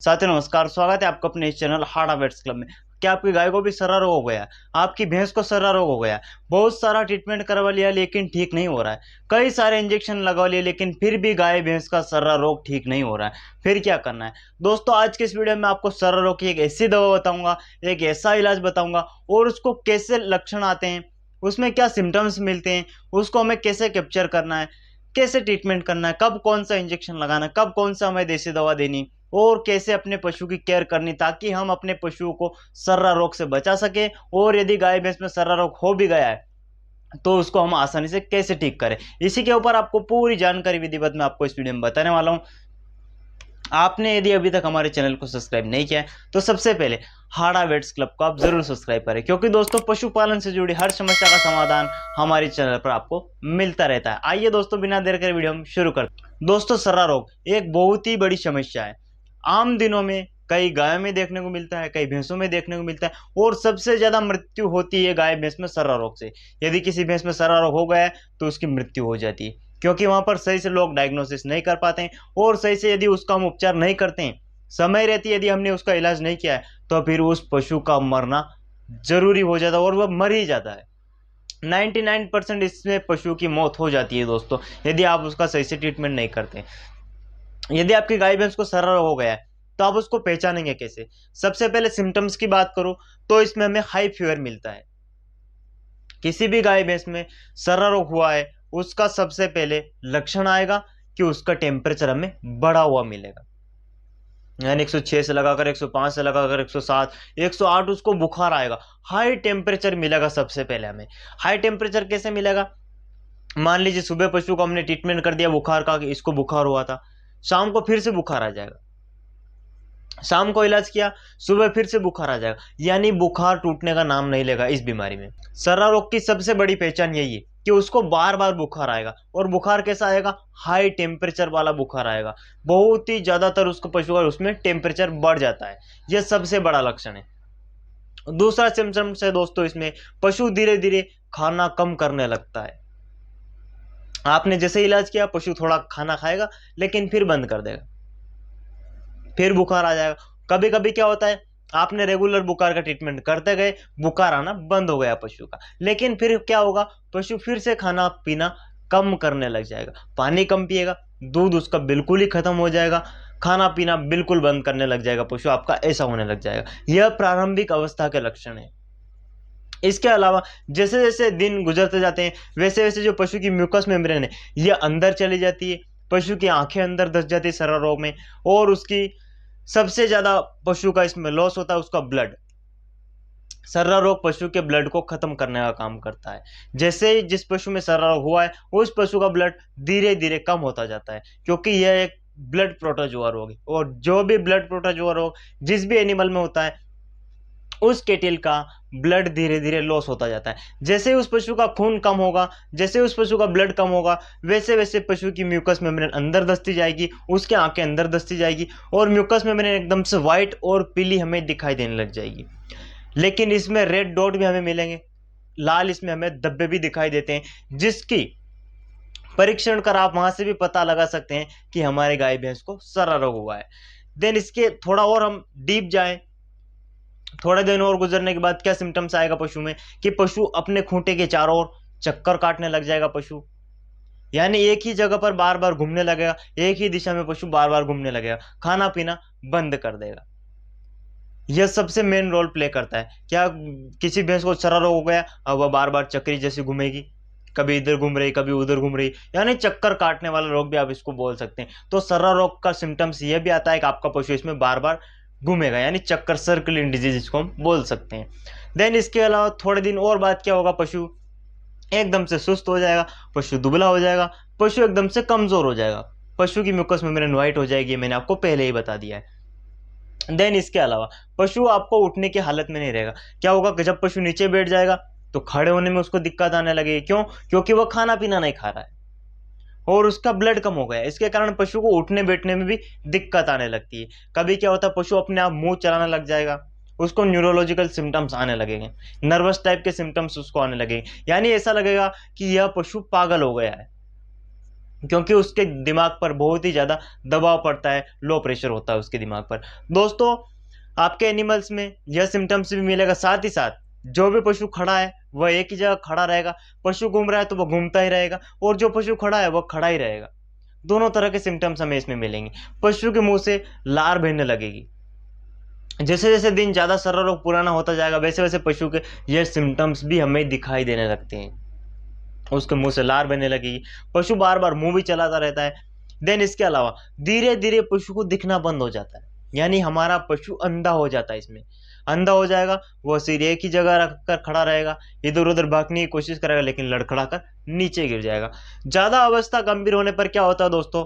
साथियों नमस्कार, स्वागत है आपका अपने इस चैनल हार्ड वेट्स क्लब में। क्या आपकी गाय को भी सर्रा रोग हो गया है? आपकी भैंस को सर्रा रोग हो गया है? बहुत सारा ट्रीटमेंट करवा लिया लेकिन ठीक नहीं हो रहा है। कई सारे इंजेक्शन लगवा लिए लेकिन फिर भी गाय भैंस का सर्रा रोग ठीक नहीं हो रहा है। फिर क्या करना है दोस्तों? आज के इस वीडियो में आपको सर्रा रोग की एक ऐसी दवा बताऊंगा, एक ऐसा इलाज बताऊंगा और उसको कैसे लक्षण आते हैं, उसमें क्या सिम्टम्स मिलते हैं, उसको हमें कैसे कैप्चर करना है, कैसे ट्रीटमेंट करना है, कब कौन सा इंजेक्शन लगाना है, कब कौन सा हमें देसी दवा देनी और कैसे अपने पशु की केयर करनी ताकि हम अपने पशुओं को सर्रा रोग से बचा सके। और यदि गाय भैंस में सर्रा रोग हो भी गया है तो उसको हम आसानी से कैसे ठीक करें, इसी के ऊपर आपको पूरी जानकारी विधिवत मैं आपको इस वीडियो में बताने वाला हूं। आपने यदि अभी तक हमारे चैनल को सब्सक्राइब नहीं किया है तो सबसे पहले हाड़ा वेट्स क्लब को आप जरूर सब्सक्राइब करें, क्योंकि दोस्तों पशुपालन से जुड़ी हर समस्या का समाधान हमारे चैनल पर आपको मिलता रहता है। आइए दोस्तों, बिना देर करे वीडियो हम शुरू करते हैं। दोस्तों, सर्रा रोग एक बहुत ही बड़ी समस्या है। आम दिनों में कई गायों में देखने को मिलता है, कई भैंसों में देखने को मिलता है और सबसे ज्यादा मृत्यु होती है गाय भैंस में सर्रा रोग से। यदि किसी भैंस में सर्रा रोग हो गया है तो उसकी मृत्यु हो जाती है, क्योंकि वहां पर सही से लोग डायग्नोसिस नहीं कर पाते हैं और सही से यदि उसका हम उपचार नहीं करते हैं, समय रहती यदि हमने उसका इलाज नहीं किया है तो फिर उस पशु का मरना जरूरी हो जाता है और वह मर ही जाता है। 99% इसमें पशु की मौत हो जाती है दोस्तों, यदि आप उसका सही से ट्रीटमेंट नहीं करते। यदि आपकी गाय भैंस को सर्रा रोग हो गया है तो आप उसको पहचानेंगे कैसे? सबसे पहले सिम्टम्स की बात करूं तो इसमें हमें हाई फीवर मिलता है। किसी भी गाय भैंस में सर्रा रोग हुआ है उसका सबसे पहले लक्षण आएगा कि उसका टेम्परेचर हमें बढ़ा हुआ मिलेगा, यानी 106 से लगाकर 105 से लगाकर 107 108 उसको बुखार आएगा। हाई टेम्परेचर मिलेगा सबसे पहले हमें। हाई टेम्परेचर कैसे मिलेगा? मान लीजिए सुबह पशु को हमने ट्रीटमेंट कर दिया बुखार का कि इसको बुखार हुआ था, शाम को फिर से बुखार आ जाएगा। शाम को इलाज किया, सुबह फिर से बुखार आ जाएगा, यानी बुखार टूटने का नाम नहीं लेगा इस बीमारी में। सर्रा रोग की सबसे बड़ी पहचान यही है कि उसको बार बार बुखार आएगा। और बुखार कैसा आएगा? हाई टेम्परेचर वाला बुखार आएगा। बहुत ही ज्यादातर उसको पशु का उसमें टेम्परेचर बढ़ जाता है। यह सबसे बड़ा लक्षण है। दूसरा सिम्टम्स है दोस्तों इसमें, पशु धीरे धीरे खाना कम करने लगता है। आपने जैसे इलाज किया पशु थोड़ा खाना खाएगा लेकिन फिर बंद कर देगा, फिर बुखार आ जाएगा। कभी कभी क्या होता है, आपने रेगुलर बुखार का ट्रीटमेंट करते गए, बुखार आना बंद हो गया पशु का, लेकिन फिर क्या होगा, पशु फिर से खाना पीना कम करने लग जाएगा, पानी कम पिएगा, दूध उसका बिल्कुल ही खत्म हो जाएगा, खाना पीना बिल्कुल बंद करने लग जाएगा पशु आपका, ऐसा होने लग जाएगा। यह प्रारंभिक अवस्था के लक्षण है। इसके अलावा जैसे जैसे दिन गुजरते जाते हैं वैसे वैसे जो पशु की म्यूकस मेम्ब्रेन है यह अंदर चली जाती है, पशु की आंखें अंदर धस जाती है सर्रा रोग में। और उसकी सबसे ज्यादा पशु का इसमें लॉस होता है उसका ब्लड। सर्रा रोग पशु के ब्लड को खत्म करने का काम करता है। जैसे ही जिस पशु में सर्रा रोग हुआ है उस पशु का ब्लड धीरे धीरे कम होता जाता है, क्योंकि यह एक ब्लड प्रोटोजोआ रोग है। और जो भी ब्लड प्रोटोजोआ रोग जिस भी एनिमल में होता है उस केटिल का ब्लड धीरे धीरे लॉस होता जाता है। जैसे उस पशु का खून कम होगा, जैसे उस पशु का ब्लड कम होगा, वैसे वैसे पशु की म्यूकस मेम्ब्रेन अंदर धसती जाएगी, उसके आंखें अंदर धसती जाएगी और म्यूकस मेम्ब्रेन एकदम से व्हाइट और पीली हमें दिखाई देने लग जाएगी। लेकिन इसमें रेड डॉट भी हमें मिलेंगे, लाल इसमें हमें धब्बे भी दिखाई देते हैं, जिसकी परीक्षण कर आप वहां से भी पता लगा सकते हैं कि हमारे गाय भैंस को सर्रा रोग हुआ है। देन इसके थोड़ा और हम डीप जाएं, थोड़े दिन और गुजरने के बाद क्या सिम्टम्स आएगा पशु में कि पशु अपने खूंटे के चारों ओर चक्कर काटने लग जाएगा पशु, यानी एक ही जगह पर बार बार घूमने लगेगा, एक ही दिशा में पशु बार बार घूमने लगेगा, खाना पीना बंद कर देगा। यह सबसे मेन रोल प्ले करता है। क्या किसी भैंस को सर्रा रोग हो गया, अब वह बार बार चक्री जैसी घूमेगी, कभी इधर घूम रही कभी उधर घूम रही, यानी चक्कर काटने वाला रोग भी आप इसको बोल सकते हैं। तो सर्रा रोग का सिम्टम्स यह भी आता है कि आपका पशु इसमें बार बार घूमेगा, यानी चक्कर सर्कलिंग डिजीज इसको हम बोल सकते हैं। देन इसके अलावा थोड़े दिन और बाद क्या होगा, पशु एकदम से सुस्त हो जाएगा, पशु दुबला हो जाएगा, पशु एकदम से कमजोर हो जाएगा, पशु की म्यूकस मेम्ब्रेन व्हाइट हो जाएगी, मैंने आपको पहले ही बता दिया है। देन इसके अलावा पशु आपको उठने की हालत में नहीं रहेगा। क्या होगा कि जब पशु नीचे बैठ जाएगा तो खड़े होने में उसको दिक्कत आने लगेगी। क्यों? क्योंकि वह खाना पीना नहीं खा रहा है और उसका ब्लड कम हो गया है। इसके कारण पशु को उठने बैठने में भी दिक्कत आने लगती है। कभी क्या होता है, पशु अपने आप मुंह चलाने लग जाएगा, उसको न्यूरोलॉजिकल सिम्टम्स आने लगेंगे, नर्वस टाइप के सिम्टम्स उसको आने लगेंगे, यानी ऐसा लगेगा कि यह पशु पागल हो गया है। क्योंकि उसके दिमाग पर बहुत ही ज़्यादा दबाव पड़ता है, लो प्रेशर होता है उसके दिमाग पर। दोस्तों, आपके एनिमल्स में यह सिम्टम्स भी मिलेगा। साथ ही साथ जो भी पशु खड़ा है वह एक ही जगह खड़ा रहेगा, पशु घूम रहा है तो वह घूमता ही रहेगा, और जो पशु खड़ा है वह खड़ा ही रहेगा। दोनों तरह के सिम्टम्स हमें इसमें मिलेंगे। पशु के मुंह से लार बहने लगेगी। जैसे जैसे दिन ज़्यादा सरल और पुराना होता जाएगा, वैसे वैसे पशु के ये सिम्टम्स भी हमें दिखाई देने लगते हैं। उसके मुंह से लार बहने लगेगी, पशु बार बार मुंह भी चलाता रहता है। देन इसके अलावा धीरे धीरे पशु को दिखना बंद हो जाता है, यानी हमारा पशु अंधा हो जाता है। इसमें अंधा हो जाएगा, वो सिर एक ही जगह रखकर खड़ा रहेगा, इधर उधर भागने की कोशिश करेगा लेकिन लड़खड़ा कर नीचे गिर जाएगा। ज्यादा अवस्था गंभीर होने पर क्या होता है दोस्तों,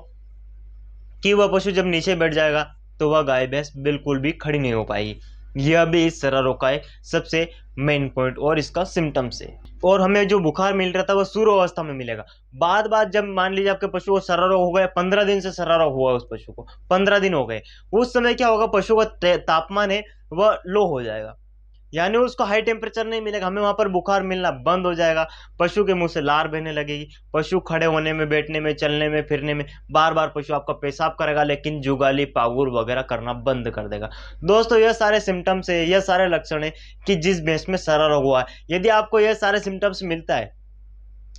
कि वह पशु जब नीचे बैठ जाएगा तो वह गाय भैंस बिल्कुल भी खड़ी नहीं हो पाएगी। यह भी इस सरल रोग का एक सबसे मेन पॉइंट और इसका सिम्टम्स है। और हमें जो बुखार मिल रहा था वह सूर्य अवस्था में मिलेगा। बाद जब मान लीजिए आपके पशु को सरल रोग हो गया, 15 दिन से सरल रोग हुआ उस पशु को, 15 दिन हो गए, उस समय क्या होगा, पशु का तापमान है वह लो हो जाएगा, यानी उसको हाई टेम्परेचर नहीं मिलेगा, हमें वहां पर बुखार मिलना बंद हो जाएगा। पशु के मुंह से लार बहने लगेगी, पशु खड़े होने में, बैठने में, चलने में, फिरने में बार बार पशु आपका पेशाब करेगा, लेकिन जुगाली पागुर वगैरह करना बंद कर देगा। दोस्तों, यह सारे सिम्टम्स है, यह सारे लक्षण है कि जिस भैंस में सरल रोग हुआ है। यदि आपको यह सारे सिम्टम्स मिलता है,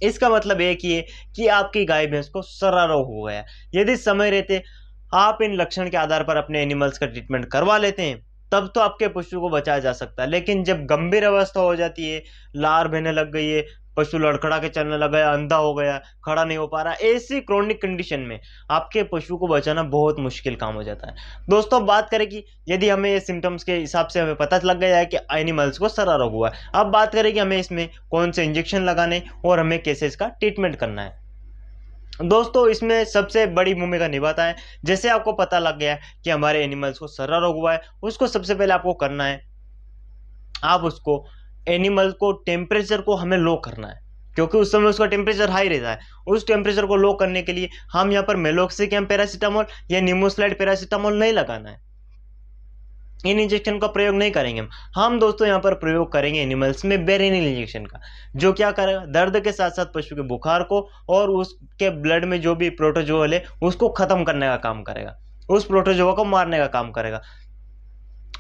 इसका मतलब एक ही है कि आपकी गाय भैंस को सरल रोग हो गया। यदि समय रहते आप इन लक्षण के आधार पर अपने एनिमल्स का ट्रीटमेंट करवा लेते हैं, तब तो आपके पशु को बचाया जा सकता है। लेकिन जब गंभीर अवस्था हो जाती है, लार बहने लग गई है, पशु लड़खड़ा के चलने लग गया, अंधा हो गया, खड़ा नहीं हो पा रहा, ऐसी क्रोनिक कंडीशन में आपके पशु को बचाना बहुत मुश्किल काम हो जाता है। दोस्तों, बात करें कि यदि हमें ये सिम्टम्स के हिसाब से हमें पता लग गया है कि एनिमल्स को सरल रोग हुआ है, अब बात करें कि हमें इसमें कौन से इंजेक्शन लगाने और हमें कैसे इसका ट्रीटमेंट करना है। दोस्तों, इसमें सबसे बड़ी भूमिका निभाता है, जैसे आपको पता लग गया कि हमारे एनिमल्स को सरल रोग हुआ है, उसको सबसे पहले आपको करना है, आप उसको एनिमल को टेम्परेचर को हमें लो करना है, क्योंकि उस समय उसका टेम्परेचर हाई रहता है। उस टेम्परेचर को लो करने के लिए हम यहाँ पर मेलोक्सिकैम पैरासीटामोल या निमोस्लाइड पैरासीटामोल नहीं लगाना है, इन इंजेक्शन का प्रयोग नहीं करेंगे हम दोस्तों यहाँ पर प्रयोग करेंगे एनिमल्स में बेरेनिल इंजेक्शन का, जो क्या करेगा, दर्द के साथ साथ पशु के बुखार को और उसके ब्लड में जो भी प्रोटोजोअल है उसको खत्म करने का काम करेगा, उस प्रोटोजोआ को मारने का काम करेगा।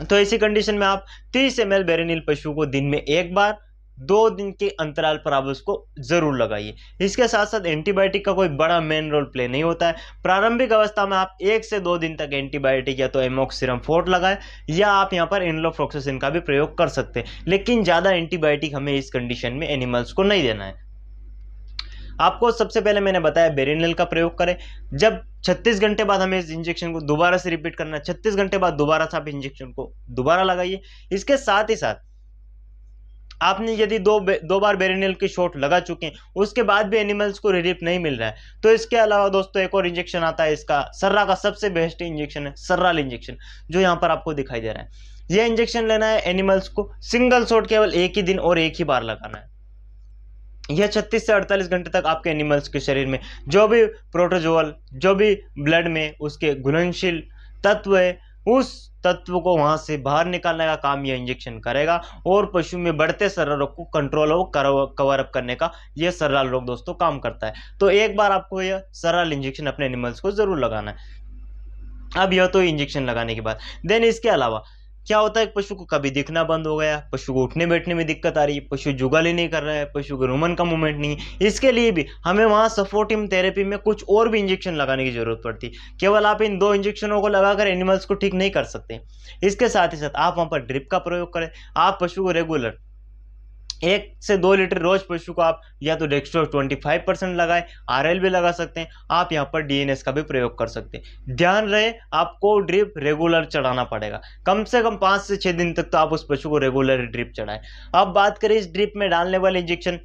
तो ऐसी कंडीशन में आप 30 ml बेरेनिल पशु को दिन में एक बार 2 दिन के अंतराल पर आप उसको जरूर लगाइए। इसके साथ साथ एंटीबायोटिक का कोई बड़ा मेन रोल प्ले नहीं होता है। प्रारंभिक अवस्था में आप 1 से 2 दिन तक एंटीबायोटिक या तो एमोक्सिसिलिन फोर्ट लगाएं, या आप यहाँ पर एनलोफ्लॉक्सासिन का भी प्रयोग कर सकते हैं, लेकिन ज्यादा एंटीबायोटिक हमें इस कंडीशन में एनिमल्स को नहीं देना है। आपको सबसे पहले मैंने बताया बेरेनिल का प्रयोग करें। जब 36 घंटे बाद हमें इस इंजेक्शन को दोबारा से रिपीट करना है, 36 घंटे बाद दोबारा से आप इंजेक्शन को दोबारा लगाइए। इसके साथ ही साथ आपने यदि दो बार बेरेनिल की शॉट लगा चुके हैं, उसके बाद भी एनिमल्स को रिलीफ नहीं मिल रहा है, तो इसके अलावा दोस्तों एक और इंजेक्शन आता है, इसका सर्रा का सबसे बेस्ट इंजेक्शन है सर्राल इंजेक्शन, जो यहाँ पर आपको दिखाई दे रहा है। यह इंजेक्शन लेना है एनिमल्स को, सिंगल शॉट केवल एक ही दिन और एक ही बार लगाना है। यह 36 से 48 घंटे तक आपके एनिमल्स के शरीर में जो भी प्रोटोजोअल, जो भी ब्लड में उसके घुलनशील तत्व है, उस तत्व को वहां से बाहर निकालने का काम यह इंजेक्शन करेगा, और पशु में बढ़ते सरल रोग को कंट्रोल और कवर अप करने का यह सरल रोग दोस्तों काम करता है। तो एक बार आपको यह सरल इंजेक्शन अपने एनिमल्स को जरूर लगाना है। अब यह तो इंजेक्शन लगाने के बाद, देन इसके अलावा क्या होता है, पशु को कभी दिखना बंद हो गया, पशु को उठने बैठने में दिक्कत आ रही है, पशु जुगाली नहीं कर रहा है, पशु के रुमन का मूवमेंट नहीं है, इसके लिए भी हमें वहां सपोर्टिव थेरेपी में कुछ और भी इंजेक्शन लगाने की जरूरत पड़ती है। केवल आप इन 2 इंजेक्शनों को लगाकर एनिमल्स को ठीक नहीं कर सकते। इसके साथ ही साथ आप वहां पर ड्रिप का प्रयोग करें। आप पशु को रेगुलर 1 से 2 लीटर रोज पशु को आप या तो डेक्स्ट्रोज 25% लगाएं, आरएल भी लगा सकते हैं, आप यहाँ पर डीएनएस का भी प्रयोग कर सकते हैं। ध्यान रहे, आपको ड्रिप रेगुलर चढ़ाना पड़ेगा, कम से कम 5 से 6 दिन तक तो आप उस पशु को रेगुलर ड्रिप चढ़ाएं। अब बात करें इस ड्रिप में डालने वाले इंजेक्शन,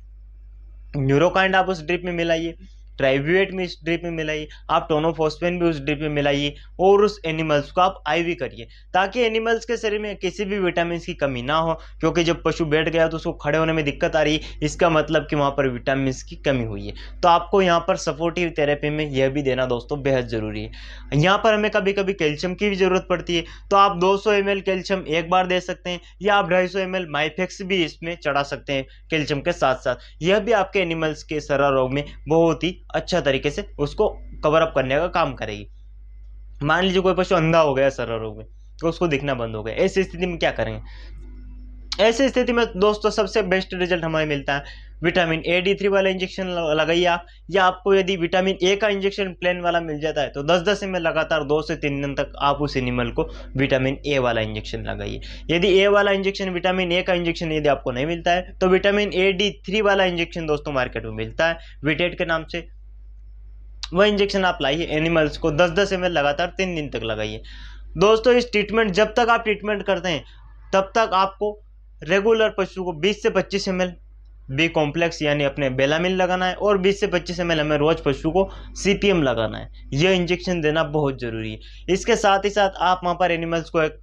न्यूरोकाइंड आप उस ड्रिप में मिलाइए, ट्राइब्यूएट में इस ड्रिप में मिलाइए, आप टोनोफॉस्फेन भी उस ड्रिप में मिलाइए, और उस एनिमल्स को आप आईवी करिए, ताकि एनिमल्स के शरीर में किसी भी विटामिन की कमी ना हो। क्योंकि जब पशु बैठ गया तो उसको खड़े होने में दिक्कत आ रही है, इसका मतलब कि वहां पर विटामिन की कमी हुई है। तो आपको यहाँ पर सपोर्टिव थेरेपी में यह भी देना दोस्तों बेहद जरूरी है। यहाँ पर हमें कभी कभी कैल्शियम की भी जरूरत पड़ती है, तो आप 200 ml कैल्शियम एक बार दे सकते हैं, या आप 250 ml माइफेक्स भी इसमें चढ़ा सकते हैं कैल्शियम के साथ साथ। यह भी आपके एनिमल्स के सरल रोग में बहुत ही अच्छा तरीके से उसको कवर अप करने का काम करेगी। मान लीजिए कोई पशु अंधा हो गया सर्रा रोग में, तो उसको दिखना बंद हो गया, ऐसी स्थिति में क्या करेंगे? ऐसी स्थिति में दोस्तों सबसे बेस्ट रिजल्ट हमें मिलता है विटामिन A D3 वाला इंजेक्शन लगाइए आप, या आपको यदि विटामिन ए का इंजेक्शन प्लेन वाला मिल जाता है तो 10-10 ml लगातार 2 से 3 दिन तक आप उस एनिमल को विटामिन ए वाला इंजेक्शन लगाइए। यदि ए वाला इंजेक्शन, विटामिन ए का इंजेक्शन यदि आपको नहीं मिलता है तो विटामिन AD3 वाला इंजेक्शन दोस्तों मार्केट में मिलता है विटेट के नाम से, वह इंजेक्शन आप लाइए, एनिमल्स को 10-10 ml लगातार 3 दिन तक लगाइए। दोस्तों इस ट्रीटमेंट, जब तक आप ट्रीटमेंट करते हैं तब तक आपको रेगुलर पशु को 20 से 25 ml बी कॉम्प्लेक्स यानी अपने बेलामिन लगाना है, और 20 से 25 ml हमें रोज पशु को CPM लगाना है। यह इंजेक्शन देना बहुत जरूरी है। इसके साथ ही साथ आप वहाँ पर एनिमल्स को एक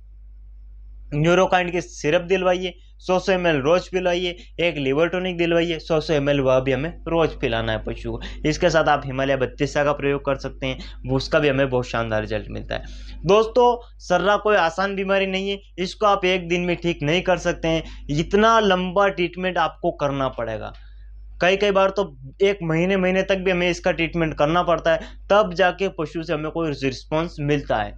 न्यूरोकाइंड की सिरप दिलवाइए, 100 ml रोज पिलाइए, एक लिवर टॉनिक दिलवाइए 100 ml, वह भी हमें रोज पिलाना है पशु को। इसके साथ आप हिमालय 32 का प्रयोग कर सकते हैं, उसका भी हमें बहुत शानदार रिजल्ट मिलता है। दोस्तों सर्रा कोई आसान बीमारी नहीं है, इसको आप एक दिन में ठीक नहीं कर सकते हैं, इतना लंबा ट्रीटमेंट आपको करना पड़ेगा। कई बार तो 1 महीने तक भी हमें इसका ट्रीटमेंट करना पड़ता है, तब जाके पशु से हमें कोई रिस्पॉन्स मिलता है।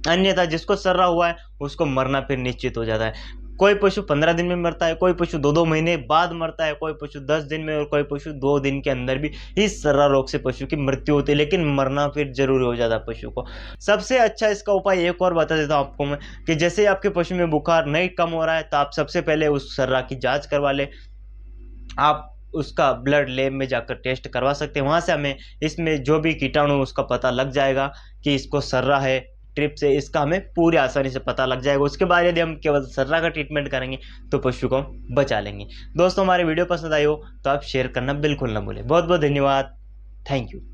अन्यथा जिसको सर्रा हुआ है उसको मरना फिर निश्चित हो जाता है। कोई पशु 15 दिन में मरता है, कोई पशु 2-2 महीने बाद मरता है, कोई पशु 10 दिन में, और कोई पशु 2 दिन के अंदर भी इस सर्रा रोग से पशु की मृत्यु होती है, लेकिन मरना फिर जरूर हो जाता है पशु को। सबसे अच्छा इसका उपाय एक और बता देता हूँ आपको मैं, कि जैसे आपके पशु में बुखार नहीं कम हो रहा है तो आप सबसे पहले उस सर्रा की जाँच करवा लें। आप उसका ब्लड लैब में जाकर टेस्ट करवा सकते हैं, वहाँ से हमें इसमें जो भी कीटाणु उसका पता लग जाएगा कि इसको सर्रा है, ट्रिप से, इसका हमें पूरी आसानी से पता लग जाएगा। उसके बाद यदि हम केवल सर्रा का ट्रीटमेंट करेंगे तो पशु को बचा लेंगे। दोस्तों हमारी वीडियो पसंद आई हो तो आप शेयर करना बिल्कुल ना भूलें। बहुत बहुत धन्यवाद। Thank you.